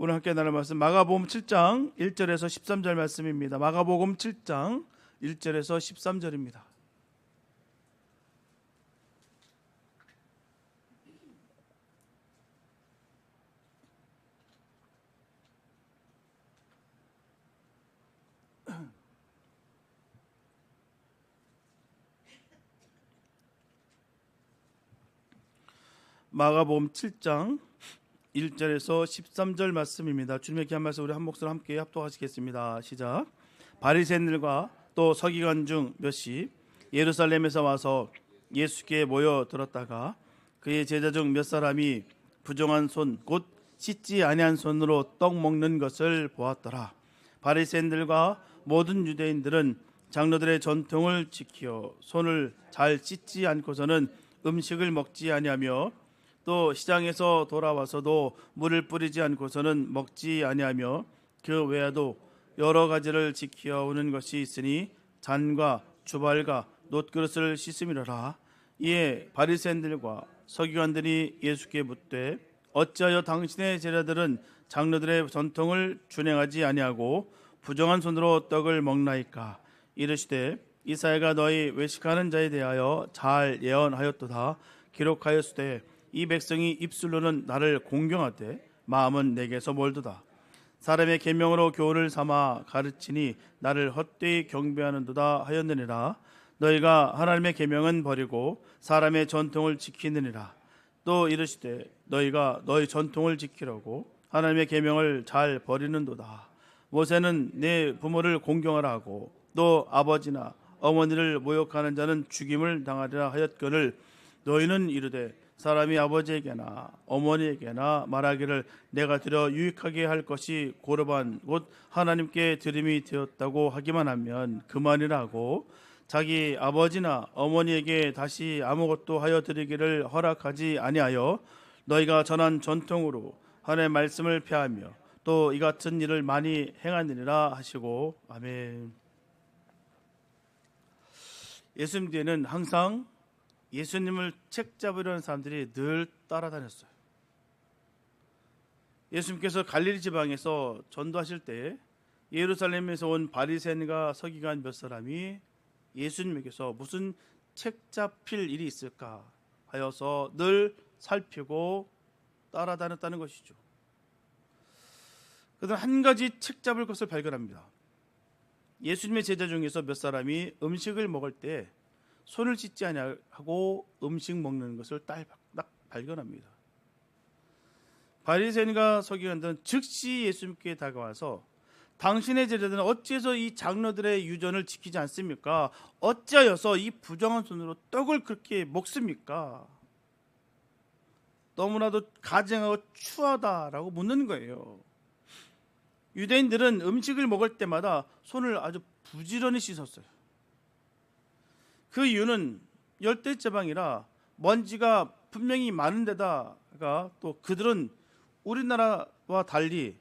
오늘 함께 나눌 말씀 마가복음 7장 1절에서 13절 말씀입니다. 마가복음 7장 1절에서 13절입니다. 마가복음 7장 1절에서 13절 말씀입니다. 주님의 귀한 말씀 우리 한 목소리 함께 합독하시겠습니다. 시작. 바리새인들과 또 서기관 중 몇이 예루살렘에서 와서 예수께 모여 들었다가 그의 제자 중 몇 사람이 부정한 손 곧 씻지 아니한 손으로 떡 먹는 것을 보았더라. 바리새인들과 모든 유대인들은 장로들의 전통을 지켜 손을 잘 씻지 않고서는 음식을 먹지 아니하며 또 시장에서 돌아와서도 물을 뿌리지 않고서는 먹지 아니하며 그 외에도 여러 가지를 지켜 오는 것이 있으니 잔과 주발과 놋그릇을 씻음이로라. 이에 바리새인들과 서기관들이 예수께 묻되 어찌하여 당신의 제자들은 장로들의 전통을 준행하지 아니하고 부정한 손으로 떡을 먹나이까? 이르시되 이사야가 너희 외식하는 자에 대하여 잘 예언하였도다. 기록하였으되 이 백성이 입술로는 나를 공경하되 마음은 내게서 멀도다. 사람의 계명으로 교훈을 삼아 가르치니 나를 헛되이 경배하는도다 하였느니라. 너희가 하나님의 계명은 버리고 사람의 전통을 지키느니라. 또 이르시되 너희가 너희 전통을 지키려고 하나님의 계명을 잘 버리는도다. 모세는 내 부모를 공경하라 하고 또 아버지나 어머니를 모욕하는 자는 죽임을 당하리라 하였거늘 너희는 이르되 사람이 아버지에게나 어머니에게나 말하기를 내가 드려 유익하게 할 것이 고르반 곧 하나님께 드림이 되었다고 하기만 하면 그만이라고 자기 아버지나 어머니에게 다시 아무것도 하여 드리기를 허락하지 아니하여 너희가 전한 전통으로 하나님의 말씀을 폐하며 또 이 같은 일을 많이 행하느니라 하시고 아멘. 예수님 뒤에는 항상 예수님을 책잡으려는 사람들이 늘 따라다녔어요. 예수님께서 갈릴리 지방에서 전도하실 때 예루살렘에서 온 바리새인과 서기관 몇 사람이 예수님에게서 무슨 책잡힐 일이 있을까 하여서 늘 살피고 따라다녔다는 것이죠. 그들은 한 가지 책잡을 것을 발견합니다. 예수님의 제자 중에서 몇 사람이 음식을 먹을 때 손을 씻지 아니하고 음식 먹는 것을 딱 발견합니다. 바리새인과 서기관들은 즉시 예수님께 다가와서 당신의 제자들은 어찌해서 이 장로들의 유전을 지키지 않습니까? 어찌하여서 이 부정한 손으로 떡을 그렇게 먹습니까? 너무나도 가증하고 추하다라고 묻는 거예요. 유대인들은 음식을 먹을 때마다 손을 아주 부지런히 씻었어요. 그 이유는 열대지방이라 먼지가 분명히 많은 데다가 또 그들은 우리나라와 달리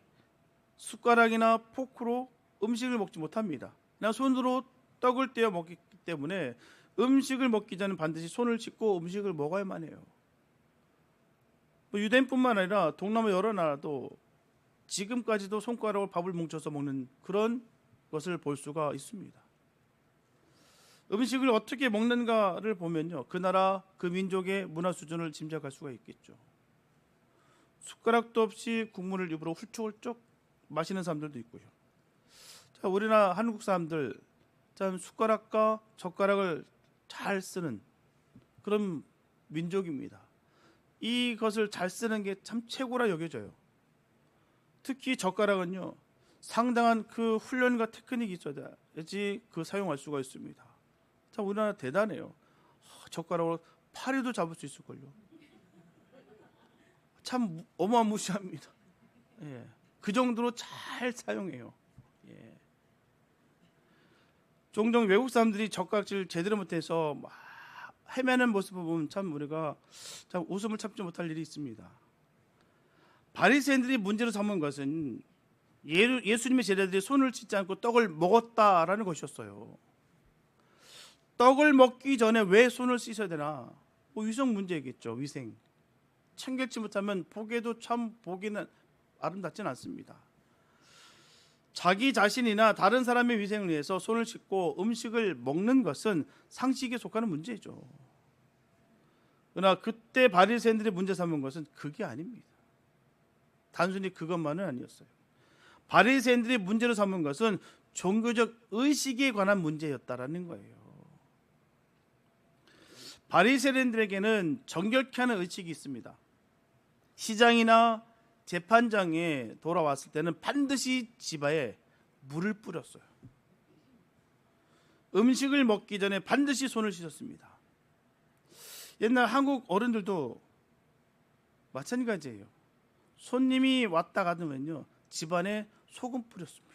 숟가락이나 포크로 음식을 먹지 못합니다. 그냥 손으로 떡을 떼어 먹기 때문에 음식을 먹기 전에 반드시 손을 씻고 음식을 먹어야만 해요. 유대인뿐만 아니라 동남아 여러 나라도 지금까지도 손가락으로 밥을 뭉쳐서 먹는 그런 것을 볼 수가 있습니다. 음식을 어떻게 먹는가를 보면요, 그 나라 그 민족의 문화 수준을 짐작할 수가 있겠죠. 숟가락도 없이 국물을 입으로 훌쩍훌쩍 마시는 사람들도 있고요. 자, 우리나라 한국 사람들 참 숟가락과 젓가락을 잘 쓰는 그런 민족입니다. 이것을 잘 쓰는 게 참 최고라 여겨져요. 특히 젓가락은요, 상당한 그 훈련과 테크닉이 있어야지 그 사용할 수가 있습니다. 참 우리나라 대단해요. 젓가락으로 파리도 잡을 수 있을걸요. 참 어마무시합니다. 예. 그 정도로 잘 사용해요. 예. 종종 외국 사람들이 젓가락질 제대로 못해서 막 헤매는 모습을 보면 참 우리가 참 웃음을 참지 못할 일이 있습니다. 바리새인들이 문제로 삼은 것은 예수님의 제자들이 손을 씻지 않고 떡을 먹었다라는 것이었어요. 떡을 먹기 전에 왜 손을 씻어야 되나? 위생 문제겠죠. 위생. 챙겼지 못하면 보기에도 참 보기는 아름답지는 않습니다. 자기 자신이나 다른 사람의 위생을 위해서 손을 씻고 음식을 먹는 것은 상식에 속하는 문제죠. 그러나 그때 바리새인들이 문제 삼은 것은 그게 아닙니다. 단순히 그것만은 아니었어요. 바리새인들이 문제로 삼은 것은 종교적 의식에 관한 문제였다라는 거예요. 바리새인들에게는 정결케 하는 의식이 있습니다. 시장이나 재판장에 돌아왔을 때는 반드시 지바에 물을 뿌렸어요. 음식을 먹기 전에 반드시 손을 씻었습니다. 옛날 한국 어른들도 마찬가지예요. 손님이 왔다 가면요, 집안에 소금 뿌렸습니다.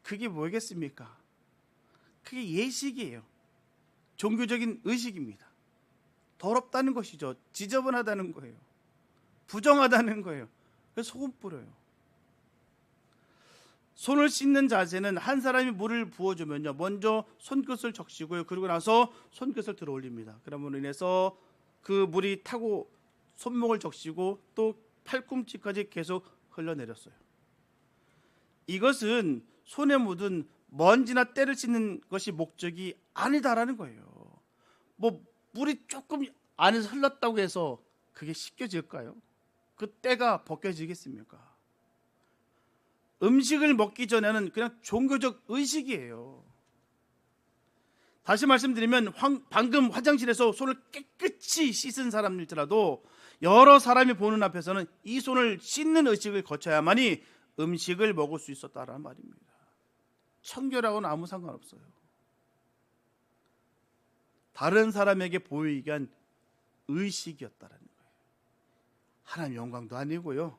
그게 뭐겠습니까? 그게 예식이에요. 종교적인 의식입니다. 더럽다는 것이죠. 지저분하다는 거예요. 부정하다는 거예요. 그래서 소금 뿌려요. 손을 씻는 자세는 한 사람이 물을 부어주면요, 먼저 손끝을 적시고요, 그리고 나서 손끝을 들어 올립니다. 그러므로 인해서 그 물이 타고 손목을 적시고 또 팔꿈치까지 계속 흘러내렸어요. 이것은 손에 묻은 먼지나 때를 씻는 것이 목적이 아니다라는 거예요. 뭐 물이 조금 안에서 흘렀다고 해서 그게 씻겨질까요? 그 때가 벗겨지겠습니까? 음식을 먹기 전에는 그냥 종교적 의식이에요. 다시 말씀드리면 방금 화장실에서 손을 깨끗이 씻은 사람일지라도 여러 사람이 보는 앞에서는 이 손을 씻는 의식을 거쳐야만이 음식을 먹을 수 있었다라는 말입니다. 청결하고는 아무 상관없어요. 다른 사람에게 보이기 위한 의식이었다라는 거예요. 하나님 영광도 아니고요,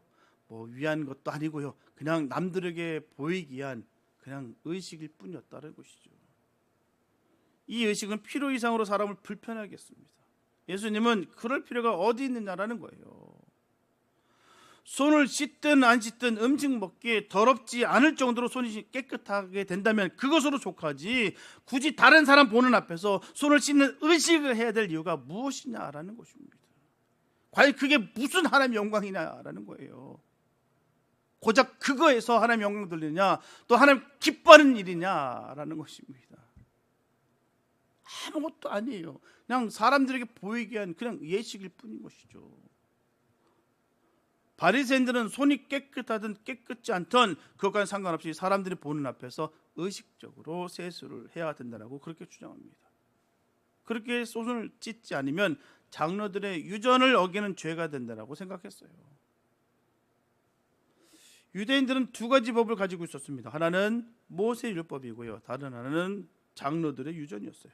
뭐 위한 것도 아니고요, 그냥 남들에게 보이기 위한 그냥 의식일 뿐이었다는 것이죠. 이 의식은 필요 이상으로 사람을 불편하게 했습니다. 예수님은 그럴 필요가 어디 있느냐라는 거예요. 손을 씻든 안 씻든 음식 먹기에 더럽지 않을 정도로 손이 깨끗하게 된다면 그것으로 족하지, 굳이 다른 사람 보는 앞에서 손을 씻는 의식을 해야 될 이유가 무엇이냐라는 것입니다. 과연 그게 무슨 하나님의 영광이냐라는 거예요. 고작 그거에서 하나님의 영광 돌리느냐, 또 하나님 기뻐하는 일이냐라는 것입니다. 아무것도 아니에요. 그냥 사람들에게 보이기 위한 그냥 예식일 뿐인 것이죠. 바리새인들은 손이 깨끗하든 깨끗지 않든 그것과는 상관없이 사람들이 보는 앞에서 의식적으로 세수를 해야 된다고 그렇게 주장합니다. 그렇게 손을 씻지 않으면 장로들의 유전을 어기는 죄가 된다고 생각했어요. 유대인들은 두 가지 법을 가지고 있었습니다. 하나는 모세의 율법이고요, 다른 하나는 장로들의 유전이었어요.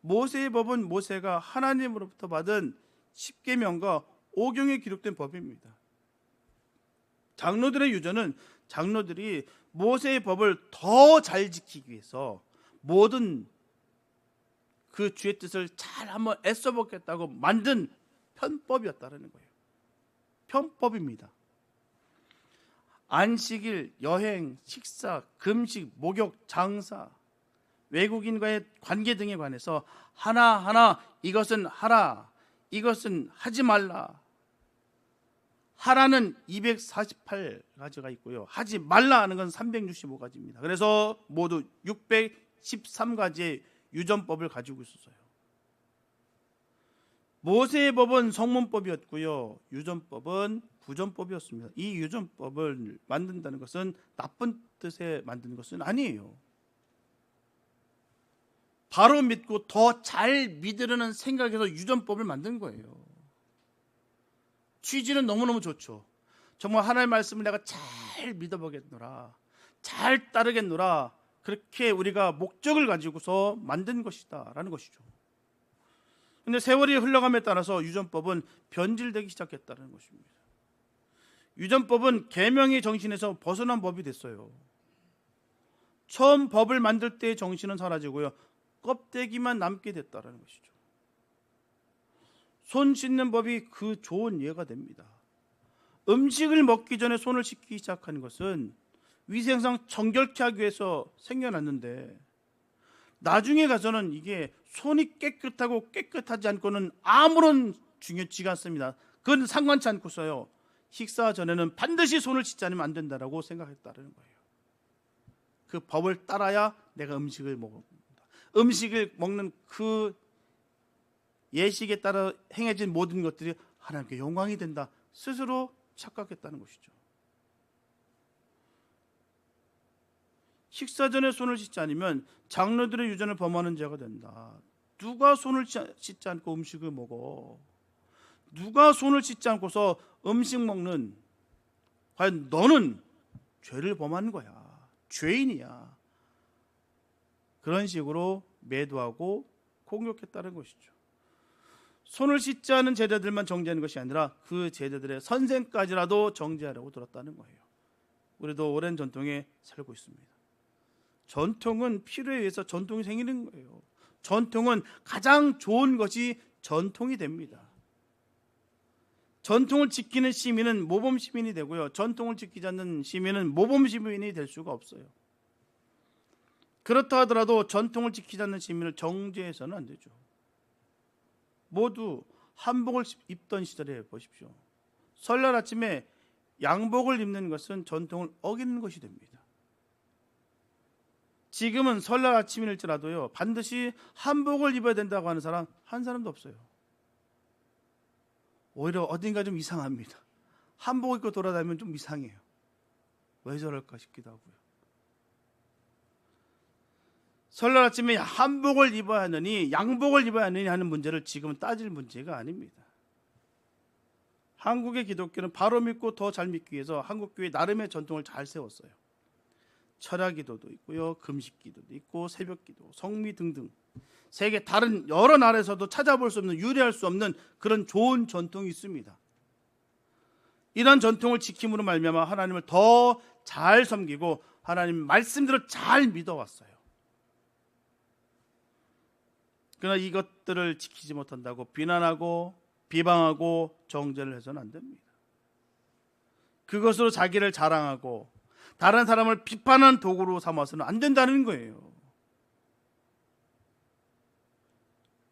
모세의 법은 모세가 하나님으로부터 받은 십계명과 오경에 기록된 법입니다. 장로들의 유전은 장로들이 모세의 법을 더 잘 지키기 위해서 모든 그 주의 뜻을 잘 한번 애써 보겠다고 만든 편법이었다는 거예요. 편법입니다. 안식일, 여행, 식사, 금식, 목욕, 장사, 외국인과의 관계 등에 관해서 하나하나 이것은 하라, 이것은 하지 말라. 하라는 248가지가 있고요, 하지 말라 하는 건 365가지입니다. 그래서 모두 613가지의 유전법을 가지고 있었어요. 모세의 법은 성문법이었고요, 유전법은 구전법이었습니다. 이 유전법을 만든다는 것은 나쁜 뜻에 만드는 것은 아니에요. 바로 믿고 더 잘 믿으려는 생각에서 유전법을 만든 거예요. 취지는 너무너무 좋죠. 정말 하나님의 말씀을 내가 잘 믿어보겠노라, 잘 따르겠노라, 그렇게 우리가 목적을 가지고서 만든 것이다 라는 것이죠. 그런데 세월이 흘러감에 따라서 유전법은 변질되기 시작했다는 것입니다. 유전법은 계명의 정신에서 벗어난 법이 됐어요. 처음 법을 만들 때의 정신은 사라지고요, 껍데기만 남게 됐다는 것이죠. 손 씻는 법이 그 좋은 예가 됩니다. 음식을 먹기 전에 손을 씻기 시작하는 것은 위생상 정결케 하기 위해서 생겨났는데, 나중에 가서는 이게 손이 깨끗하고 깨끗하지 않고는 아무런 중요치가 않습니다. 그건 상관치 않고서요, 식사 전에는 반드시 손을 씻지 않으면 안 된다라고 생각했다는 거예요. 그 법을 따라야 내가 음식을 먹는다. 음식을 먹는 그 예식에 따라 행해진 모든 것들이 하나님께 영광이 된다. 스스로 착각했다는 것이죠. 식사 전에 손을 씻지 않으면 장로들의 유전을 범하는 죄가 된다. 누가 손을 씻지 않고 음식을 먹어? 누가 손을 씻지 않고서 음식 먹는, 과연 너는 죄를 범하는 거야. 죄인이야. 그런 식으로 매도하고 공격했다는 것이죠. 손을 씻지 않은 제자들만 정죄하는 것이 아니라 그 제자들의 선생까지라도 정죄하려고 들었다는 거예요. 우리도 오랜 전통에 살고 있습니다. 전통은 필요에 의해서 전통이 생기는 거예요. 전통은 가장 좋은 것이 전통이 됩니다. 전통을 지키는 시민은 모범 시민이 되고요, 전통을 지키지 않는 시민은 모범 시민이 될 수가 없어요. 그렇다 하더라도 전통을 지키지 않는 시민을 정죄해서는 안 되죠. 모두 한복을 입던 시절에 보십시오. 설날 아침에 양복을 입는 것은 전통을 어기는 것이 됩니다. 지금은 설날 아침일지라도요, 반드시 한복을 입어야 된다고 하는 사람 한 사람도 없어요. 오히려 어딘가 좀 이상합니다. 한복 입고 돌아다니면 좀 이상해요. 왜 저럴까 싶기도 하고요. 설날 아침에 한복을 입어야 하느니 양복을 입어야 하느니 하는 문제를 지금은 따질 문제가 아닙니다. 한국의 기독교는 바로 믿고 더 잘 믿기 위해서 한국교회 나름의 전통을 잘 세웠어요. 철야기도도 있고요, 금식기도도 있고, 새벽기도, 성미 등등 세계 다른 여러 나라에서도 찾아볼 수 없는, 유래할 수 없는 그런 좋은 전통이 있습니다. 이런 전통을 지킴으로 말미암아 하나님을 더 잘 섬기고 하나님 말씀대로 잘 믿어왔어요. 그러나 이것들을 지키지 못한다고 비난하고 비방하고 정죄를 해서는 안 됩니다. 그것으로 자기를 자랑하고 다른 사람을 비판하는 도구로 삼아서는 안 된다는 거예요.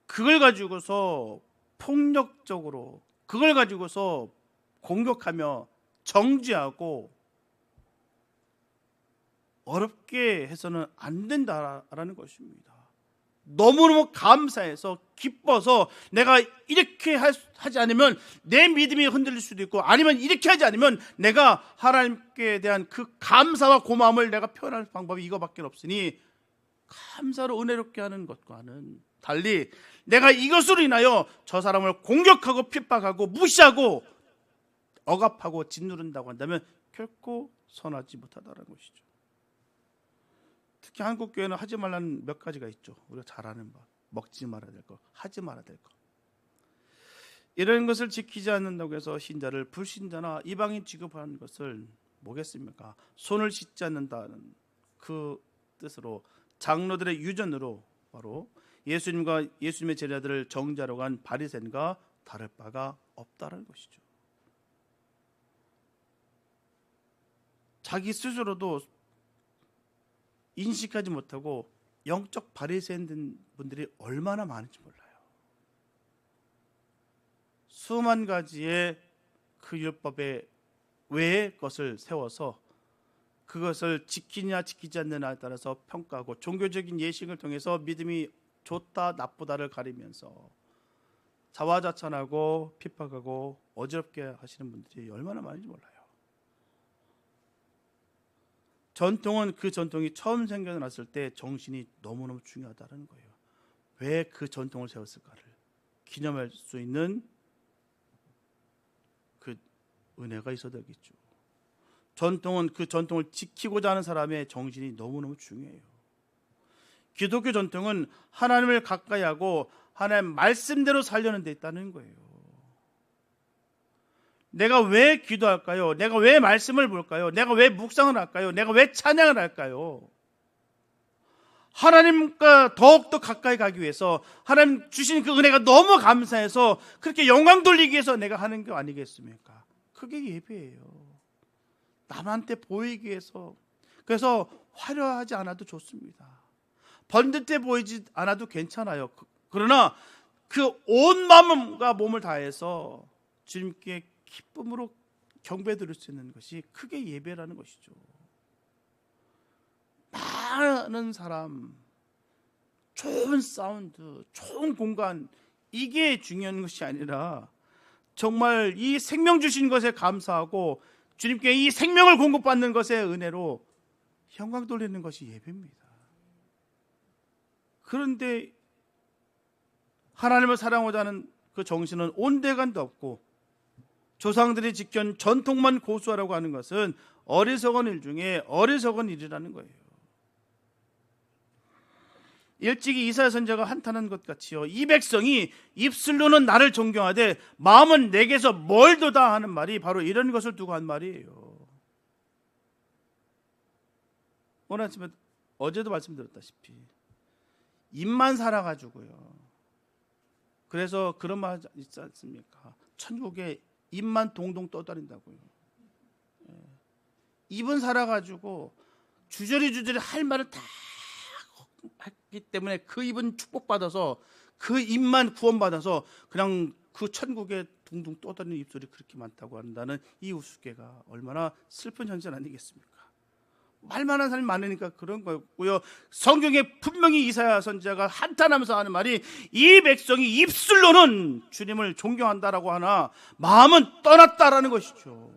그걸 가지고서 폭력적으로, 그걸 가지고서 공격하며 정죄하고 어렵게 해서는 안 된다라는 것입니다. 너무너무 감사해서 기뻐서 내가 이렇게 하지 않으면 내 믿음이 흔들릴 수도 있고, 아니면 이렇게 하지 않으면 내가 하나님께 대한 그 감사와 고마움을 내가 표현할 방법이 이거밖에 없으니 감사로 은혜롭게 하는 것과는 달리 내가 이것으로 인하여 저 사람을 공격하고 핍박하고 무시하고 억압하고 짓누른다고 한다면 결코 선하지 못하다는 것이죠. 특히 한국 교회는 하지 말라는 몇 가지가 있죠. 우리가 잘 아는 것, 먹지 말아야 될 것, 하지 말아야 될 것. 이런 것을 지키지 않는다고 해서 신자를 불신자나 이방인 취급하는 것을 뭐겠습니까? 손을 씻지 않는다는 그 뜻으로 장로들의 유전으로 바로 예수님과 예수님의 제자들을 정죄하러 간 바리새인과 다를 바가 없다는 것이죠. 자기 스스로도 인식하지 못하고 영적 바리새인 분들이 얼마나 많은지 몰라요. 수만 가지의 그 율법의 외의 것을 세워서 그것을 지키냐 지키지 않느냐에 따라서 평가하고 종교적인 예식을 통해서 믿음이 좋다 나쁘다를 가리면서 자화자찬하고 핍박하고 어지럽게 하시는 분들이 얼마나 많은지 몰라요. 전통은 그 전통이 처음 생겨났을 때 정신이 너무너무 중요하다는 거예요. 왜 그 전통을 세웠을까를 기념할 수 있는 그 은혜가 있어야 되겠죠. 전통은 그 전통을 지키고자 하는 사람의 정신이 너무너무 중요해요. 기독교 전통은 하나님을 가까이 하고 하나님 말씀대로 살려는 데 있다는 거예요. 내가 왜 기도할까요? 내가 왜 말씀을 볼까요? 내가 왜 묵상을 할까요? 내가 왜 찬양을 할까요? 하나님과 더욱더 가까이 가기 위해서, 하나님 주신 그 은혜가 너무 감사해서 그렇게 영광 돌리기 위해서 내가 하는 게 아니겠습니까? 그게 예배예요. 남한테 보이기 위해서. 그래서 화려하지 않아도 좋습니다. 번듯해 보이지 않아도 괜찮아요. 그러나 그 온 마음과 몸을 다해서 주님께 기쁨으로 경배 드릴 수 있는 것이 크게 예배라는 것이죠. 많은 사람, 좋은 사운드, 좋은 공간, 이게 중요한 것이 아니라 정말 이 생명 주신 것에 감사하고 주님께 이 생명을 공급받는 것의 은혜로 영광 돌리는 것이 예배입니다. 그런데 하나님을 사랑하고자 하는 그 정신은 온데간도 없고 조상들이 지킨 전통만 고수하라고 하는 것은 어리석은 일 중에 어리석은 일이라는 거예요. 일찍이 이사야 선지자가 한탄한 것 같이요, 이 백성이 입술로는 나를 존경하되 마음은 내게서 멀도다 하는 말이 바로 이런 것을 두고 한 말이에요. 오늘 아침에 어제도 말씀드렸다시피 입만 살아가지고요, 그래서 그런 말 있지 않습니까? 천국에 입만 동동 떠다닌다고요. 입은 살아가지고 주저리 할 말을 다 했기 때문에 그 입은 축복받아서 그 입만 구원받아서 그냥 그 천국에 둥둥 떠다니는 입술이 그렇게 많다고 한다는 이 우스개가 얼마나 슬픈 현실 아니겠습니까? 말만 하는 사람이 많으니까 그런 거였고요. 성경에 분명히 이사야 선지자가 한탄하면서 하는 말이 이 백성이 입술로는 주님을 존경한다라고 하나 마음은 떠났다라는 것이죠.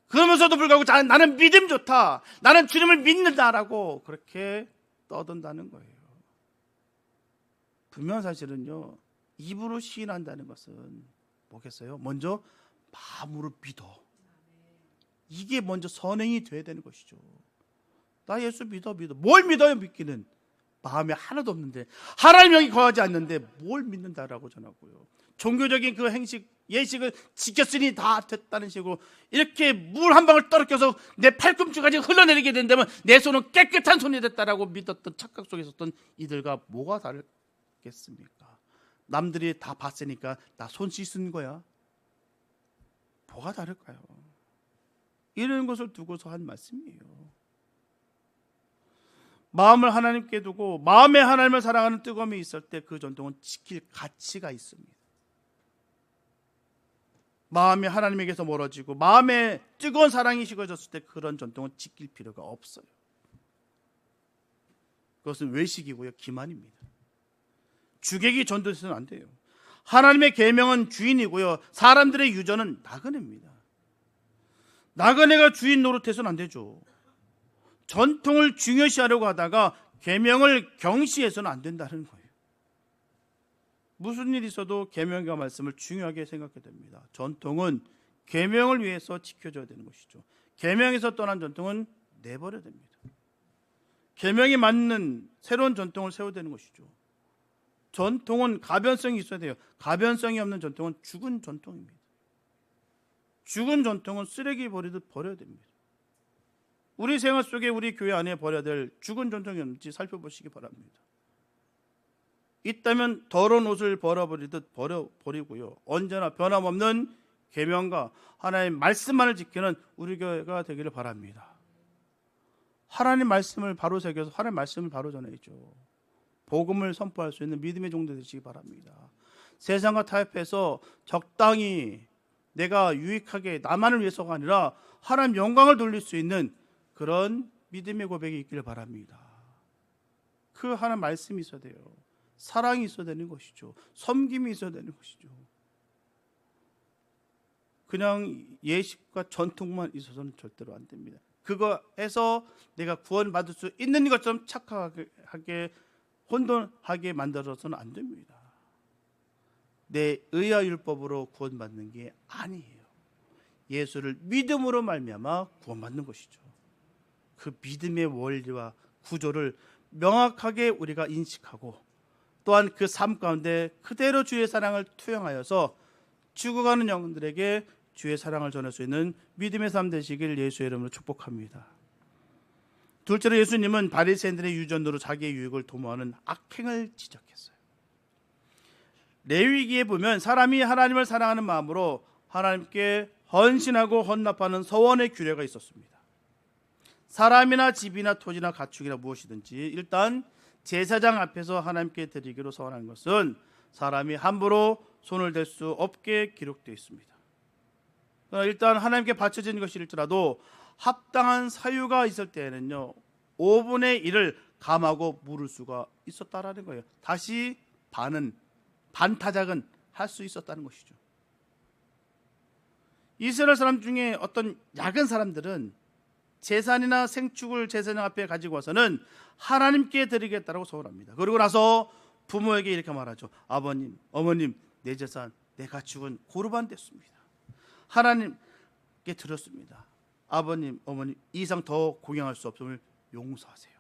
그러면서도 불구하고 나는 믿음 좋다, 나는 주님을 믿는다라고 그렇게 떠든다는 거예요. 분명한 사실은요, 입으로 시인한다는 것은 뭐겠어요? 먼저 마음으로 믿어. 이게 먼저 선행이 돼야 되는 것이죠. 나 예수 믿어. 뭘 믿어요? 믿기는 마음에 하나도 없는데, 하나님 영이 거하지 않는데 뭘 믿는다라고 전하고요. 종교적인 그 행식, 예식을 지켰으니 다 됐다는 식으로 이렇게 물 한 방울 떨어져서 내 팔꿈치까지 흘러내리게 된다면 내 손은 깨끗한 손이 됐다라고 믿었던 착각 속에 있었던 이들과 뭐가 다르겠습니까? 남들이 다 봤으니까 나 손 씻은 거야. 뭐가 다를까요? 이런 것을 두고서 한 말씀이에요. 마음을 하나님께 두고 마음에 하나님을 사랑하는 뜨거움이 있을 때 그 전통은 지킬 가치가 있습니다. 마음이 하나님에게서 멀어지고 마음에 뜨거운 사랑이 식어졌을 때 그런 전통은 지킬 필요가 없어요. 그것은 외식이고요, 기만입니다. 주객이 전도돼서는 안 돼요. 하나님의 계명은 주인이고요, 사람들의 유전은 나그네입니다. 나그네가 주인 노릇해서는 안 되죠. 전통을 중요시하려고 하다가 계명을 경시해서는 안 된다는 거예요. 무슨 일이 있어도 계명과 말씀을 중요하게 생각해야 됩니다. 전통은 계명을 위해서 지켜줘야 되는 것이죠. 계명에서 떠난 전통은 내버려야 됩니다. 계명에 맞는 새로운 전통을 세워야 되는 것이죠. 전통은 가변성이 있어야 돼요. 가변성이 없는 전통은 죽은 전통입니다. 죽은 전통은 쓰레기 버리듯 버려야 됩니다. 우리 생활 속에 우리 교회 안에 버려야 될 죽은 전통이 없는지 살펴보시기 바랍니다. 있다면 더러운 옷을 버려버리듯 버리고요, 언제나 변함없는 계명과 하나님의 말씀만을 지키는 우리 교회가 되기를 바랍니다. 하나님 말씀을 바로 새겨서 하나님 말씀을 바로 전해야죠. 복음을 선포할 수 있는 믿음의 종도 되시기 바랍니다. 세상과 타협해서 적당히 내가 유익하게 나만을 위해서가 아니라 하나님 영광을 돌릴 수 있는 그런 믿음의 고백이 있기를 바랍니다. 그 하나님 말씀이 있어야 돼요. 사랑이 있어야 되는 것이죠. 섬김이 있어야 되는 것이죠. 그냥 예식과 전통만 있어서는 절대로 안 됩니다. 그거에서 내가 구원받을 수 있는 것처럼 착각하게 혼돈하게 만들어서는 안 됩니다. 내 의와 율법으로 구원받는 게 아니에요. 예수를 믿음으로 말미암아 구원받는 것이죠. 그 믿음의 원리와 구조를 명확하게 우리가 인식하고 또한 그 삶 가운데 그대로 주의 사랑을 투영하여서 죽어가는 영혼들에게 주의 사랑을 전할 수 있는 믿음의 삶 되시길 예수의 이름으로 축복합니다. 둘째로 예수님은 바리새인들의 유전으로 자기의 유익을 도모하는 악행을 지적했어요. 레위기에 보면 사람이 하나님을 사랑하는 마음으로 하나님께 헌신하고 헌납하는 서원의 규례가 있었습니다. 사람이나 집이나 토지나 가축이나 무엇이든지 일단 제사장 앞에서 하나님께 드리기로 서원하는 것은 사람이 함부로 손을 댈 수 없게 기록되어 있습니다. 일단 하나님께 바쳐진 것일지라도 합당한 사유가 있을 때에는요 5분의 1을 감하고 물을 수가 있었다라는 거예요. 다시 반타작은 할 수 있었다는 것이죠. 이스라엘 사람 중에 어떤 약은 사람들은 제산이나 생축을 제사장 앞에 가지고 와서는 하나님께 드리겠다라고 소원합니다. 그리고 나서 부모에게 이렇게 말하죠. 아버님, 어머님, 내 재산, 내 가축은 고르반 됐습니다. 하나님께 드렸습니다. 아버님, 어머님, 이 이상 더 공양할 수 없음을 용서하세요.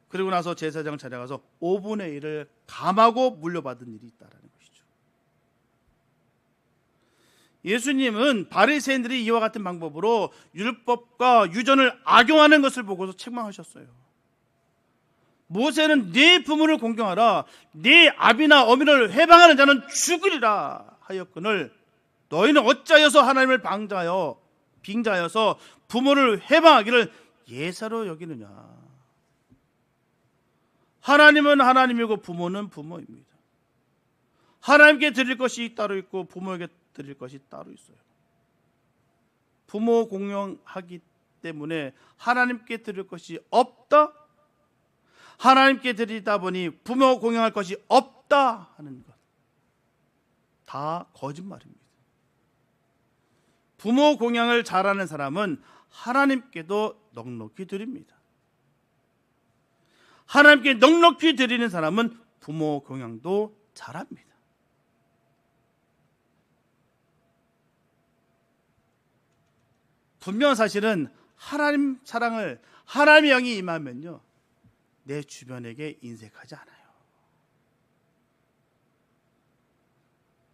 그리고 나서 제사장 찾아가서 5분의 1을 감하고 물려받은 일이 있다라는 것이죠. 예수님은 바리새인들이 이와 같은 방법으로 율법과 유전을 악용하는 것을 보고서 책망하셨어요. 모세는 네 부모를 공경하라, 네 아비나 어미를 회방하는 자는 죽으리라 하였거늘 너희는 어찌하여서 하나님을 빙자하여서 부모를 회방하기를 예사로 여기느냐. 하나님은 하나님이고 부모는 부모입니다. 하나님께 드릴 것이 따로 있고 부모에게 드릴 것이 따로 있어요. 부모 공경하기 때문에 하나님께 드릴 것이 없다, 하나님께 드리다 보니 부모 공경할 것이 없다 하는 것, 다 거짓말입니다. 부모 공양을 잘하는 사람은 하나님께도 넉넉히 드립니다. 하나님께 넉넉히 드리는 사람은 부모 공양도 잘합니다. 분명한 사실은 하나님 사랑을, 하나님의 영이 임하면요 내 주변에게 인색하지 않아요.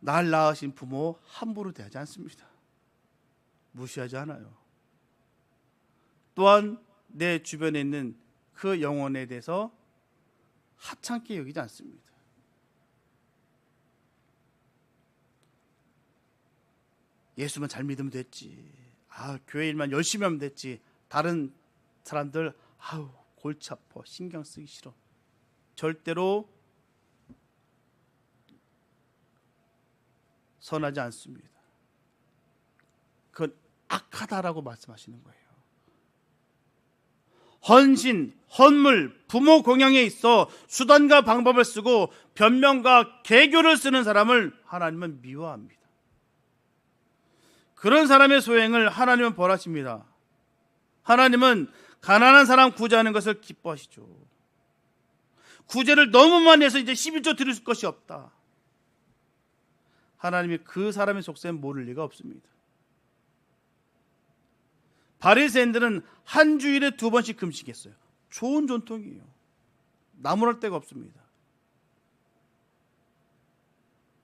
날 낳으신 부모 함부로 대하지 않습니다. 무시하지 않아요. 또한 내 주변에 있는 그 영혼에 대해서 하찮게 여기지 않습니다. 예수만 잘 믿으면 됐지, 교회 일만 열심히 하면 됐지, 다른 사람들 골치 아파, 신경 쓰기 싫어, 절대로 선하지 않습니다. 그건 악하다라고 말씀하시는 거예요. 헌신, 헌물, 부모 공양에 있어 수단과 방법을 쓰고 변명과 개교를 쓰는 사람을 하나님은 미워합니다. 그런 사람의 소행을 하나님은 벌하십니다. 하나님은 가난한 사람 구제하는 것을 기뻐하시죠. 구제를 너무 많이 해서 이제 11조 드릴 것이 없다. 하나님이 그 사람의 속셈 모를 리가 없습니다. 바리새인들은 한 주일에 2번씩 금식했어요. 좋은 전통이에요. 나무랄 데가 없습니다.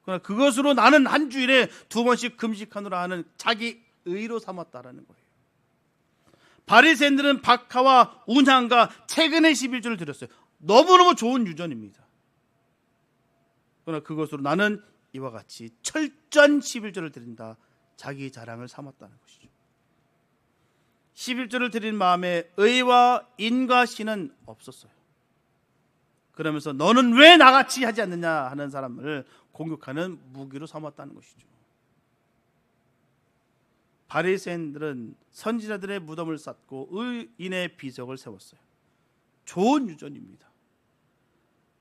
그러나 그것으로 나는 한 주일에 2번씩 금식하노라 하는 자기 의로 삼았다라는 거예요. 바리새인들은 박하와 운향과 최근의 11조를 드렸어요. 너무너무 좋은 유전입니다. 그러나 그것으로 나는 이와 같이 철저한 11조를 드린다, 자기 자랑을 삼았다는 것이죠. 11조를 드린 마음에 의와 인과 신은 없었어요. 그러면서 너는 왜 나같이 하지 않느냐 하는 사람을 공격하는 무기로 삼았다는 것이죠. 바리새인들은 선지자들의 무덤을 쌓고 의인의 비석을 세웠어요. 좋은 유전입니다.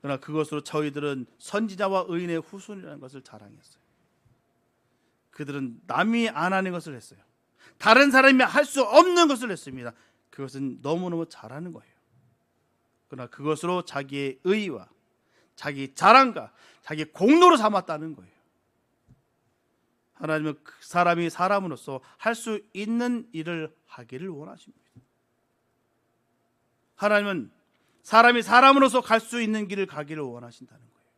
그러나 그것으로 저희들은 선지자와 의인의 후손이라는 것을 자랑했어요. 그들은 남이 안 하는 것을 했어요. 다른 사람이 할 수 없는 것을 했습니다. 그것은 너무너무 잘하는 거예요. 그러나 그것으로 자기의 의와 자기 자랑과 자기 공로로 삼았다는 거예요. 하나님은 그 사람이 사람으로서 할 수 있는 일을 하기를 원하십니다. 하나님은 사람이 사람으로서 갈 수 있는 길을 가기를 원하신다는 거예요.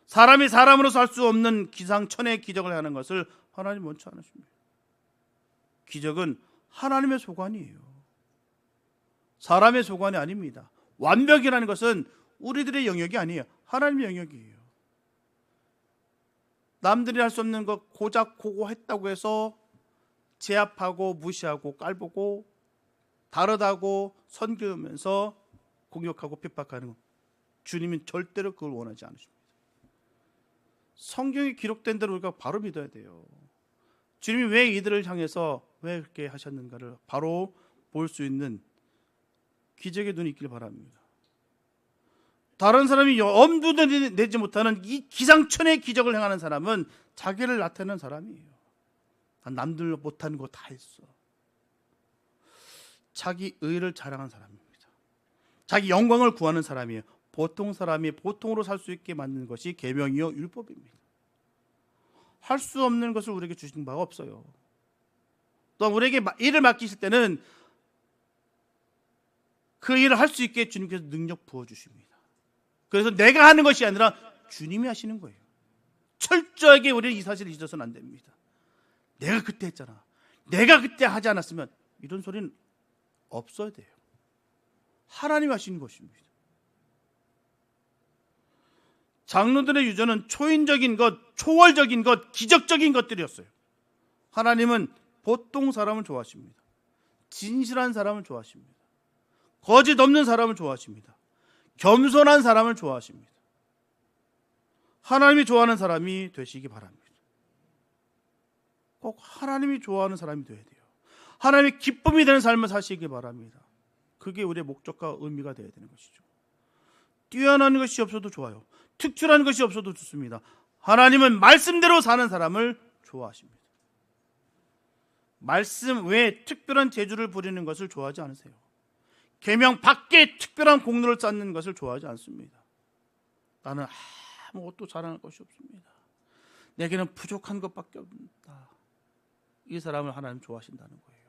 사람이 사람으로서 할 수 없는 기상천외의 기적을 하는 것을 하나님 원치 않으십니다. 기적은 하나님의 소관이에요. 사람의 소관이 아닙니다. 완벽이라는 것은 우리들의 영역이 아니에요. 하나님의 영역이에요. 남들이 할 수 없는 것 고작 고고 했다고 해서 제압하고 무시하고 깔보고 다르다고 선교하면서 공격하고 핍박하는 것, 주님은 절대로 그걸 원하지 않으십니다. 성경에 기록된 대로 우리가 바로 믿어야 돼요. 주님이 왜 이들을 향해서 왜 그렇게 하셨는가를 바로 볼 수 있는 기적의 눈이 있길 바랍니다. 다른 사람이 엄두도 내지 못하는 이 기상천외의 기적을 행하는 사람은 자기를 나타내는 사람이에요. 난 남들 못하는 거 다 했어. 자기 의를 자랑하는 사람입니다. 자기 영광을 구하는 사람이에요. 보통 사람이 보통으로 살 수 있게 만드는 것이 계명이요 율법입니다. 할 수 없는 것을 우리에게 주신 바가 없어요. 또 우리에게 일을 맡기실 때는 그 일을 할 수 있게 주님께서 능력 부어주십니다. 그래서 내가 하는 것이 아니라 주님이 하시는 거예요. 철저하게 우리는 이 사실을 잊어서는 안 됩니다. 내가 그때 했잖아, 내가 그때 하지 않았으면, 이런 소리는 없어야 돼요. 하나님이 하시는 것입니다. 장로들의 유전은 초인적인 것, 초월적인 것, 기적적인 것들이었어요. 하나님은 보통 사람을 좋아하십니다. 진실한 사람을 좋아하십니다. 거짓 없는 사람을 좋아하십니다. 겸손한 사람을 좋아하십니다. 하나님이 좋아하는 사람이 되시기 바랍니다. 꼭 하나님이 좋아하는 사람이 되어야 돼요. 하나님의 기쁨이 되는 삶을 사시기 바랍니다. 그게 우리의 목적과 의미가 되어야 되는 것이죠. 뛰어난 것이 없어도 좋아요. 특출한 것이 없어도 좋습니다. 하나님은 말씀대로 사는 사람을 좋아하십니다. 말씀 외에 특별한 재주를 부리는 것을 좋아하지 않으세요. 계명 밖에 특별한 공로를 쌓는 것을 좋아하지 않습니다. 나는 아무것도 자랑할 것이 없습니다. 내게는 부족한 것밖에 없다. 이 사람을 하나님 좋아하신다는 거예요.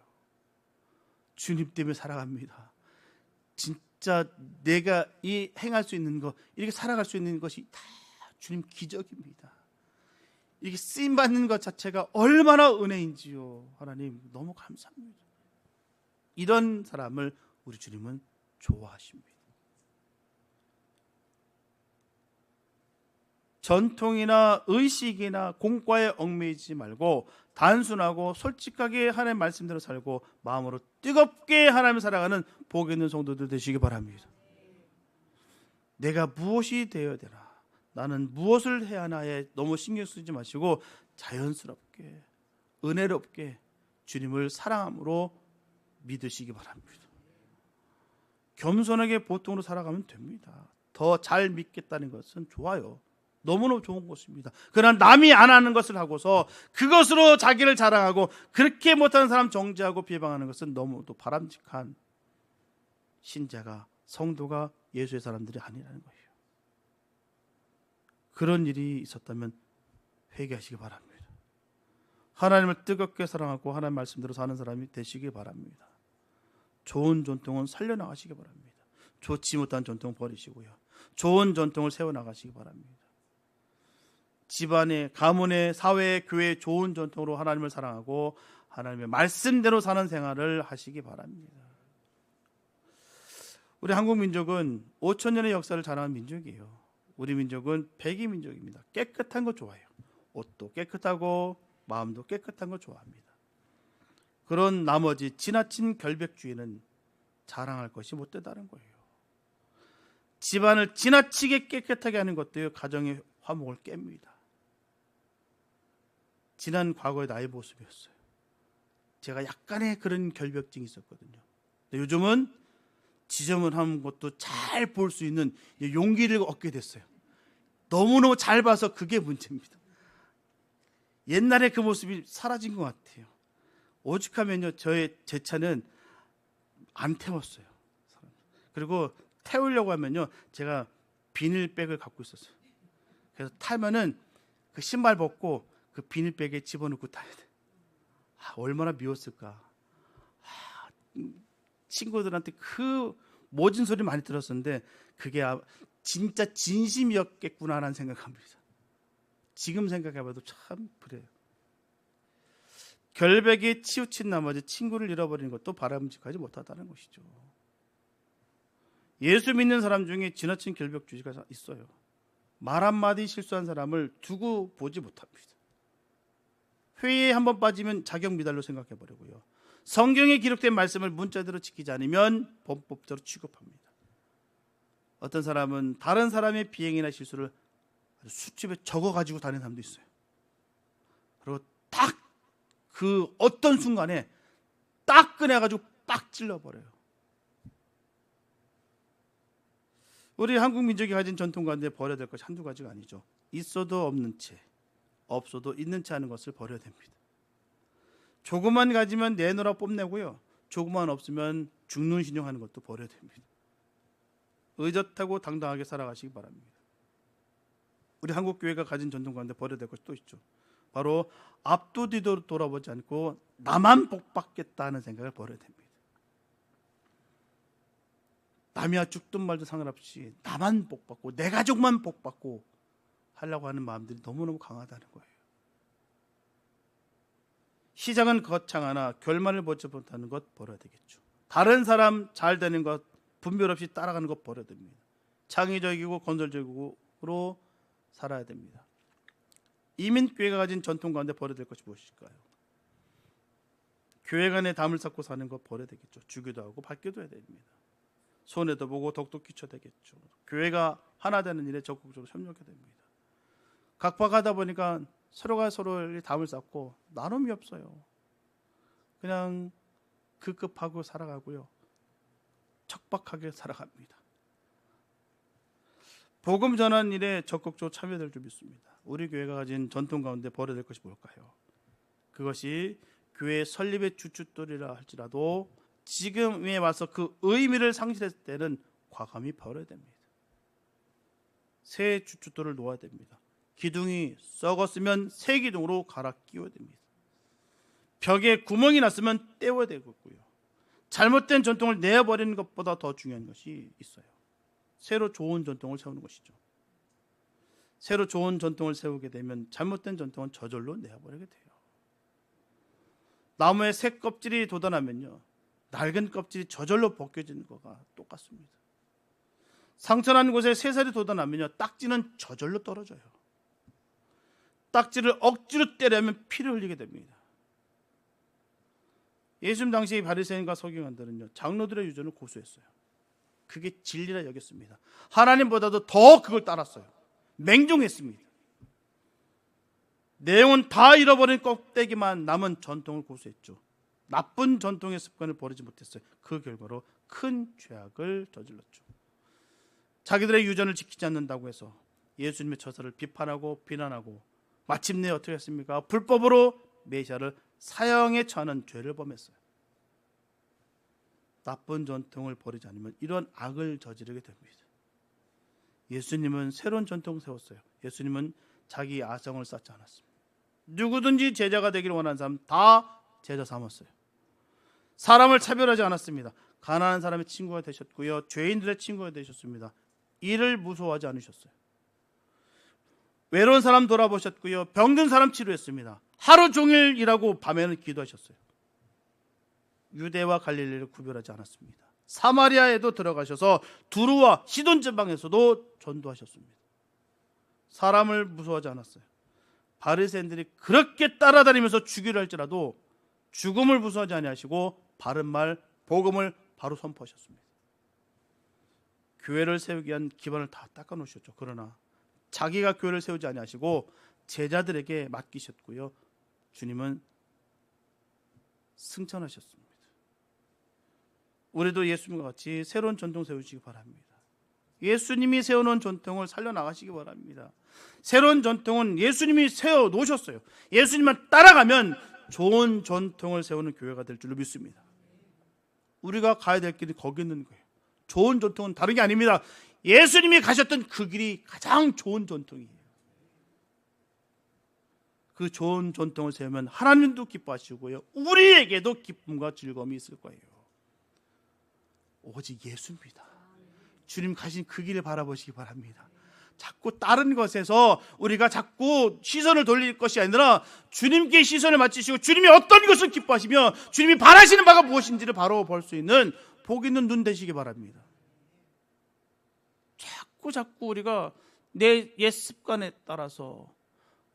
주님 때문에 살아갑니다. 진짜 내가 이 행할 수 있는 것, 이렇게 살아갈 수 있는 것이 다 주님 기적입니다. 이렇게 쓰임 받는 것 자체가 얼마나 은혜인지요. 하나님 너무 감사합니다. 이런 사람을 우리 주님은 좋아하십니다. 전통이나 의식이나 공과에 얽매이지 말고 단순하고 솔직하게 하나님의 말씀대로 살고 마음으로 뜨겁게 하나님을 살아가는 복 있는 성도들 되시기 바랍니다. 내가 무엇이 되어야 되나, 나는 무엇을 해야 하나에 너무 신경 쓰지 마시고 자연스럽게 은혜롭게 주님을 사랑함으로 믿으시기 바랍니다. 겸손하게 보통으로 살아가면 됩니다. 더 잘 믿겠다는 것은 좋아요. 너무너무 좋은 것입니다. 그러나 남이 안 하는 것을 하고서 그것으로 자기를 자랑하고 그렇게 못하는 사람 정죄하고 비방하는 것은 너무도 바람직한 신자가, 성도가, 예수의 사람들이 아니라는 거예요. 그런 일이 있었다면 회개하시기 바랍니다. 하나님을 뜨겁게 사랑하고 하나님 말씀대로 사는 사람이 되시기 바랍니다. 좋은 전통은 살려나가시기 바랍니다. 좋지 못한 전통 버리시고요. 좋은 전통을 세워나가시기 바랍니다. 집안에, 가문에, 사회에, 교회에 좋은 전통으로 하나님을 사랑하고 하나님의 말씀대로 사는 생활을 하시기 바랍니다. 우리 한국 민족은 5,000년의 역사를 자랑하는 민족이에요. 우리 민족은 백의 민족입니다. 깨끗한 거 좋아해요. 옷도 깨끗하고 마음도 깨끗한 거 좋아합니다. 그런 나머지 지나친 결백주의는 자랑할 것이 못되다는 거예요. 집안을 지나치게 깨끗하게 하는 것도 가정의 화목을 깹니다. 지난 과거의 나의 모습이었어요. 제가 약간의 그런 결벽증이 있었거든요. 근데 요즘은 지저분한 것도 잘 볼 수 있는 용기를 얻게 됐어요. 너무너무 잘 봐서 그게 문제입니다. 옛날에 그 모습이 사라진 것 같아요. 오죽하면요, 제 차는 안 태웠어요. 그리고 태우려고 하면요, 제가 비닐백을 갖고 있었어요. 그래서 타면은 그 신발 벗고 그 비닐백에 집어넣고 타야 돼. 얼마나 미웠을까. 친구들한테 그 모진 소리 많이 들었었는데 그게 진짜 진심이었겠구나라는 생각합니다. 지금 생각해봐도 참 그래요. 결백에 치우친 나머지 친구를 잃어버리는 것도 바람직하지 못하다는 것이죠. 예수 믿는 사람 중에 지나친 결벽주의가 있어요. 말 한마디 실수한 사람을 두고 보지 못합니다. 회의에 한번 빠지면 자격 미달로 생각해버리고요. 성경에 기록된 말씀을 문자대로 지키지 않으면 범법자로 취급합니다. 어떤 사람은 다른 사람의 비행이나 실수를 수첩에 적어 가지고 다니는 사람도 있어요. 그리고 딱 그 어떤 순간에 딱 꺼내 가지고 빡 찔러 버려요. 우리 한국 민족이 가진 전통 가운데 버려야 될 것이 한두 가지가 아니죠. 있어도 없는 채, 없어도 있는 채 하는 것을 버려야 됩니다. 조금만 가지면 내놓으라 뽐내고요, 조금만 없으면 죽는 신용하는 것도 버려야 됩니다. 의젓하고 당당하게 살아가시기 바랍니다. 우리 한국 교회가 가진 전통 가운데 버려야 될 것이 또 있죠. 바로 앞도 뒤도 돌아보지 않고 나만 복받겠다는 생각을 버려야 됩니다. 남이야 죽든 말든 상관없이 나만 복받고 내 가족만 복받고 하려고 하는 마음들이 너무너무 강하다는 거예요. 시작은 거창하나 결말을 보지 못하는 것 버려야 되겠죠. 다른 사람 잘 되는 것 분별 없이 따라가는 것 버려야 됩니다. 창의적이고 건설적으로 살아야 됩니다. 이민교회가 가진 전통 가운데 버려야 될 것이 무엇일까요? 교회 간에 담을 쌓고 사는 것 버려야 되겠죠. 주기도 하고 받기도 해야 됩니다. 손해도 보고 덕도 끼쳐야 되겠죠. 교회가 하나 되는 일에 적극적으로 협력해야 됩니다. 각박하다 보니까 서로가 서로의 담을 쌓고 나눔이 없어요. 그냥 급급하고 살아가고요, 척박하게 살아갑니다. 복음 전하는 일에 적극적으로 참여될 줄 믿습니다. 우리 교회가 가진 전통 가운데 버려야 될 것이 뭘까요? 그것이 교회 설립의 주춧돌이라 할지라도 지금에 와서 그 의미를 상실했을 때는 과감히 버려야 됩니다. 새 주춧돌을 놓아야 됩니다. 기둥이 썩었으면 새 기둥으로 갈아 끼워야 됩니다. 벽에 구멍이 났으면 떼워야 되겠고요, 잘못된 전통을 내어버리는 것보다 더 중요한 것이 있어요. 새로 좋은 전통을 세우는 것이죠. 새로 좋은 전통을 세우게 되면 잘못된 전통은 저절로 내어버리게 돼요. 나무에 새 껍질이 돋아나면요, 낡은 껍질이 저절로 벗겨지는 것과 똑같습니다. 상처난 곳에 새살이 돋아나면요, 딱지는 저절로 떨어져요. 딱지를 억지로 때려면 피를 흘리게 됩니다. 예수님 당시 바리새인과 서기관들은요, 장로들의 유전을 고수했어요. 그게 진리라 여겼습니다. 하나님보다도 더 그걸 따랐어요. 맹종했습니다. 내용은 다 잃어버린 껍데기만 남은 전통을 고수했죠. 나쁜 전통의 습관을 버리지 못했어요. 그 결과로 큰 죄악을 저질렀죠. 자기들의 유전을 지키지 않는다고 해서 예수님의 처사를 비판하고 비난하고 마침내 어떻게 했습니까? 불법으로 메시아를 사형에 처하는 죄를 범했어요. 나쁜 전통을 버리지 않으면 이런 악을 저지르게 됩니다. 예수님은 새로운 전통을 세웠어요. 예수님은 자기 아성을 쌓지 않았습니다. 누구든지 제자가 되기를 원하는 사람 다 제자 삼았어요. 사람을 차별하지 않았습니다. 가난한 사람의 친구가 되셨고요, 죄인들의 친구가 되셨습니다. 이를 무서워하지 않으셨어요. 외로운 사람 돌아보셨고요, 병든 사람 치료했습니다. 하루 종일 일하고 밤에는 기도하셨어요. 유대와 갈릴리를 구별하지 않았습니다. 사마리아에도 들어가셔서 두루와 시돈 지방에서도 전도하셨습니다. 사람을 무서워하지 않았어요. 바리새인들이 그렇게 따라다니면서 죽이려 할지라도 죽음을 무서워하지 아니하시고 바른 말, 복음을 바로 선포하셨습니다. 교회를 세우기 위한 기반을 다 닦아놓으셨죠. 그러나 자기가 교회를 세우지 아니하시고 제자들에게 맡기셨고요, 주님은 승천하셨습니다. 우리도 예수님과 같이 새로운 전통 세우시기 바랍니다. 예수님이 세워놓은 전통을 살려나가시기 바랍니다. 새로운 전통은 예수님이 세워놓으셨어요. 예수님만 따라가면 좋은 전통을 세우는 교회가 될 줄로 믿습니다. 우리가 가야 될 길이 거기 있는 거예요. 좋은 전통은 다른 게 아닙니다. 예수님이 가셨던 그 길이 가장 좋은 전통이에요. 그 좋은 전통을 세우면 하나님도 기뻐하시고요, 우리에게도 기쁨과 즐거움이 있을 거예요. 오직 예수입니다. 주님 가신 그 길을 바라보시기 바랍니다. 자꾸 다른 것에서 우리가 자꾸 시선을 돌릴 것이 아니라 주님께 시선을 맞추시고 주님이 어떤 것을 기뻐하시며 주님이 바라시는 바가 무엇인지를 바로 볼 수 있는 복 있는 눈 되시기 바랍니다. 자꾸 우리가 내 옛 습관에 따라서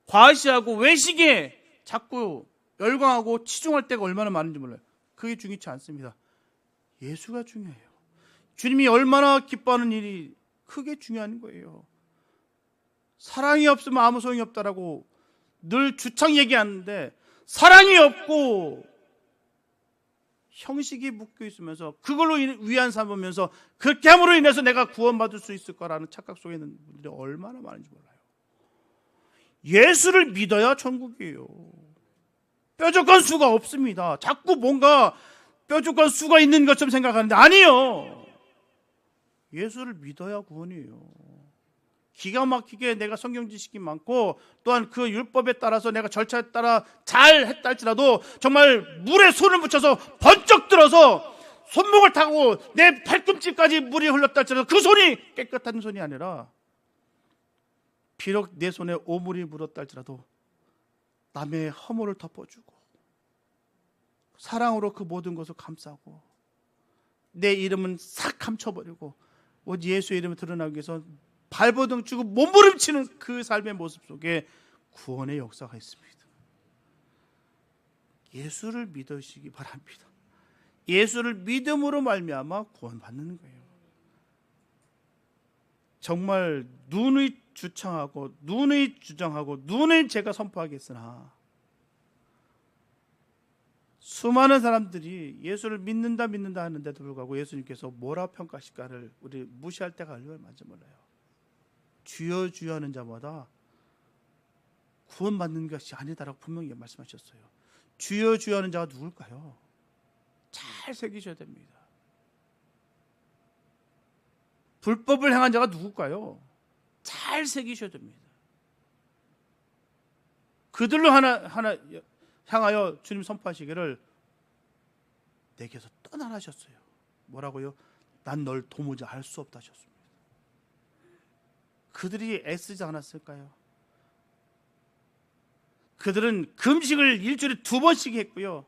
과시하고 외식에 자꾸 열광하고 치중할 때가 얼마나 많은지 몰라요. 그게 중요치 않습니다. 예수가 중요해요. 주님이 얼마나 기뻐하는 일이 크게 중요한 거예요. 사랑이 없으면 아무 소용이 없다라고 늘 주창 얘기하는데, 사랑이 없고 형식이 묶여 있으면서 그걸로 위안 삼으면서 그렇게 함으로 인해서 내가 구원받을 수 있을 거라는 착각 속에 있는 분들이 얼마나 많은지 몰라요. 예수를 믿어야 천국이에요. 뾰족한 수가 없습니다. 자꾸 뭔가 뾰족한 수가 있는 것처럼 생각하는데 아니요. 예수를 믿어야 구원이에요. 기가 막히게 내가 성경 지식이 많고 또한 그 율법에 따라서 내가 절차에 따라 잘 했다 할지라도 정말 물에 손을 묻혀서 번쩍 들어서 손목을 타고 내 팔꿈치까지 물이 흘렀다 할지라도 그 손이 깨끗한 손이 아니라, 비록 내 손에 오물이 묻었다 할지라도 남의 허물을 덮어주고 사랑으로 그 모든 것을 감싸고 내 이름은 싹 감춰버리고 오직 예수의 이름을 드러나기 위해서 발버둥 치고 몸부림치는 그 삶의 모습 속에 구원의 역사가 있습니다. 예수를 믿으시기 바랍니다. 예수를 믿음으로 말미암아 구원받는 거예요. 정말 눈의 주창하고 눈의 주장하고 눈의 제가 선포하겠으나 수많은 사람들이 예수를 믿는다 하는데도 불구하고 예수님께서 뭐라 평가하실까를 우리 무시할 때가 얼마나 몰라요. 주여 주여 하는 자마다 구원받는 것이 아니다라고 분명히 말씀하셨어요. 주여 주여 하는 자가 누굴까요? 잘 새기셔야 됩니다. 불법을 행한 자가 누굴까요? 잘 새기셔야 됩니다. 그들로 하나 향하여 주님 선포하시기를 내게서 떠나라 하셨어요. 뭐라고요? 난 널 도무지 알 수 없다 하셨습니다. 그들이 애쓰지 않았을까요? 그들은 금식을 일주일에 2번씩 했고요.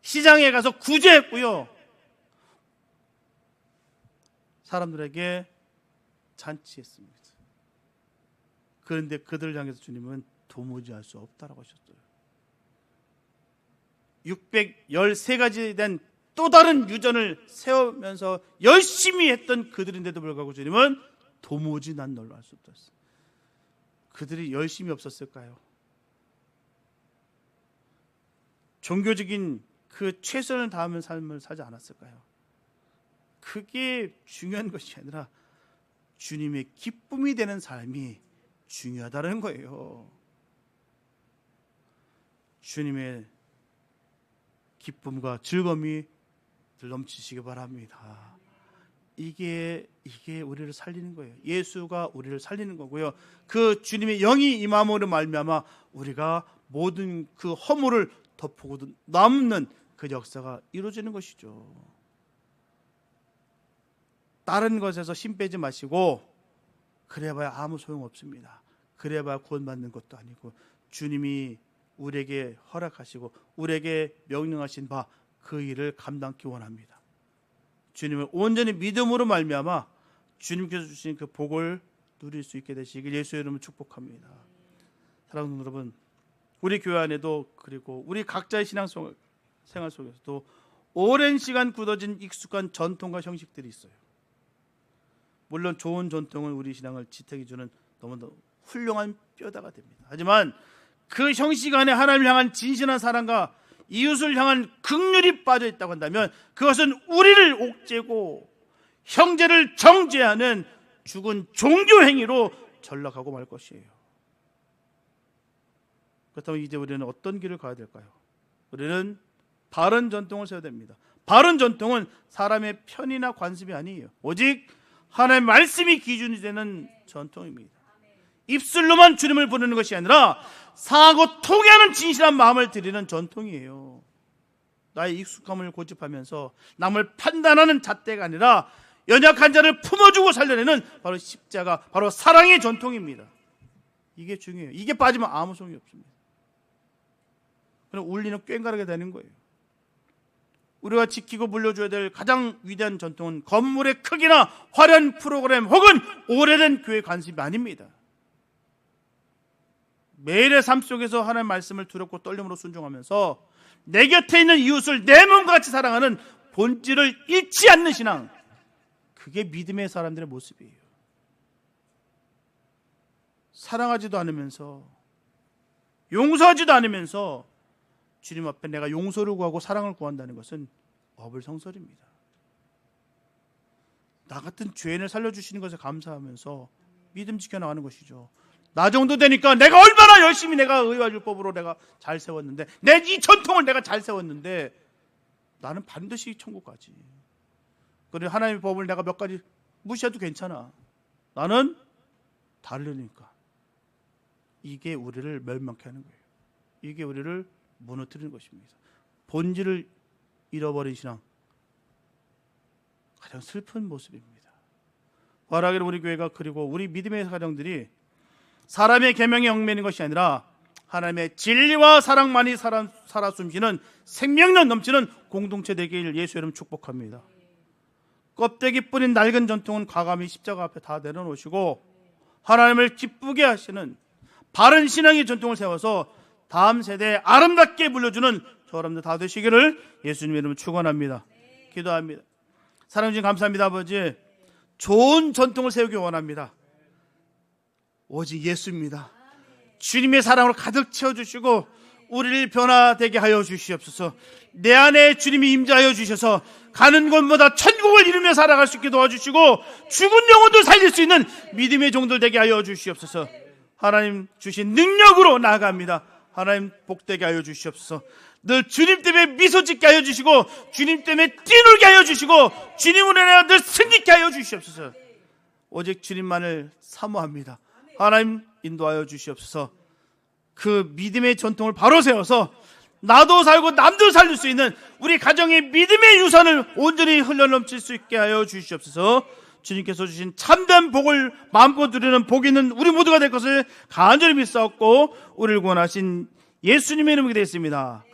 시장에 가서 구제했고요. 사람들에게 잔치했습니다. 그런데 그들을 향해서 주님은 도무지 알 수 없다라고 하셨어요. 613가지 된 또 다른 유전을 세우면서 열심히 했던 그들인데도 불구하고 주님은 도무지 난 널로 알 수 없다 했어요. 그들이 열심히 없었을까요? 종교적인 그 최선을 다하는 삶을 살지 않았을까요? 그게 중요한 것이 아니라 주님의 기쁨이 되는 삶이 중요하다는 거예요. 주님의 기쁨과 즐거움이 넘치시기 바랍니다. 이게 우리를 살리는 거예요. 예수가 우리를 살리는 거고요. 그 주님의 영이 임함으로 말미암아 우리가 모든 그 허물을 덮고 남는 그 역사가 이루어지는 것이죠. 다른 것에서 힘 빼지 마시고 그래봐야 아무 소용 없습니다. 그래봐야 구원받는 것도 아니고 주님이 우리에게 허락하시고 우리에게 명령하신 바 그 일을 감당하기 원합니다. 주님을 온전히 믿음으로 말미암아 주님께서 주신 그 복을 누릴 수 있게 되시길 예수의 이름으로 축복합니다. 사랑하는 여러분, 우리 교회 안에도 그리고 우리 각자의 신앙생활 속에서도 오랜 시간 굳어진 익숙한 전통과 형식들이 있어요. 물론 좋은 전통은 우리 신앙을 지탱해 주는 너무나 훌륭한 뼈다가 됩니다. 하지만 그 형식 안에 하나님을 향한 진실한 사랑과 이웃을 향한 긍휼이 빠져 있다고 한다면 그것은 우리를 옥죄고 형제를 정죄하는 죽은 종교 행위로 전락하고 말 것이에요. 그렇다면 이제 우리는 어떤 길을 가야 될까요? 우리는 바른 전통을 세워야 됩니다. 바른 전통은 사람의 편이나 관습이 아니에요. 오직 하나님의 말씀이 기준이 되는 전통입니다. 입술로만 주님을 부르는 것이 아니라 상하고 통해하는 진실한 마음을 드리는 전통이에요. 나의 익숙함을 고집하면서 남을 판단하는 잣대가 아니라 연약한 자를 품어주고 살려내는 바로 십자가, 바로 사랑의 전통입니다. 이게 중요해요. 이게 빠지면 아무 소용이 없습니다. 그럼 울리는 꽹가르게 되는 거예요. 우리가 지키고 물려줘야 될 가장 위대한 전통은 건물의 크기나 화려한 프로그램 혹은 오래된 교회 관습이 아닙니다. 매일의 삶 속에서 하나님의 말씀을 두렵고 떨림으로 순종하면서 내 곁에 있는 이웃을 내 몸과 같이 사랑하는 본질을 잃지 않는 신앙, 그게 믿음의 사람들의 모습이에요. 사랑하지도 않으면서, 용서하지도 않으면서 주님 앞에 내가 용서를 구하고 사랑을 구한다는 것은 어불성설입니다. 나 같은 죄인을 살려주시는 것에 감사하면서 믿음 지켜나가는 것이죠. 나 정도 되니까 내가 얼마나 열심히 내가 의와 율법으로 내가 잘 세웠는데, 내 이 전통을 내가 잘 세웠는데 나는 반드시 천국 가지. 그리고 하나님의 법을 내가 몇 가지 무시해도 괜찮아. 나는 다르니까. 이게 우리를 멸망케 하는 거예요. 이게 우리를 무너뜨리는 것입니다. 본질을 잃어버린 신앙, 가장 슬픈 모습입니다. 바라기를 우리 교회가, 그리고 우리 믿음의 가정들이 사람의 계명에 얽매이는 것이 아니라 하나님의 진리와 사랑만이 살아 숨쉬는 생명력 넘치는 공동체 되길 예수 이름 축복합니다. 껍데기 뿌린 낡은 전통은 과감히 십자가 앞에 다 내려놓으시고 하나님을 기쁘게 하시는 바른 신앙의 전통을 세워서 다음 세대에 아름답게 물려주는 저 여러분들 다 되시기를 예수님 이름으로 축원합니다. 기도합니다. 사랑해 주신 감사합니다. 아버지, 좋은 전통을 세우기 원합니다. 오직 예수입니다. 주님의 사랑으로 가득 채워주시고 우리를 변화되게 하여 주시옵소서. 내 안에 주님이 임재하여 주셔서 가는 곳마다 천국을 이루며 살아갈 수 있게 도와주시고 죽은 영혼도 살릴 수 있는 믿음의 종들 되게 하여 주시옵소서. 하나님 주신 능력으로 나아갑니다. 하나님 복되게 하여 주시옵소서. 늘 주님 때문에 미소 짓게 하여 주시고 주님 때문에 뛰놀게 하여 주시고 주님으로 인하여 늘 승리케 하여 주시옵소서. 오직 주님만을 사모합니다. 하나님 인도하여 주시옵소서. 그 믿음의 전통을 바로 세워서 나도 살고 남도 살릴 수 있는 우리 가정의 믿음의 유산을 온전히 흘러넘칠 수 있게 하여 주시옵소서. 주님께서 주신 참된 복을 마음껏 누리는 복 있는 우리 모두가 될 것을 간절히 믿사옵고 우리를 구원하신 예수님의 이름으로 되겠습니다.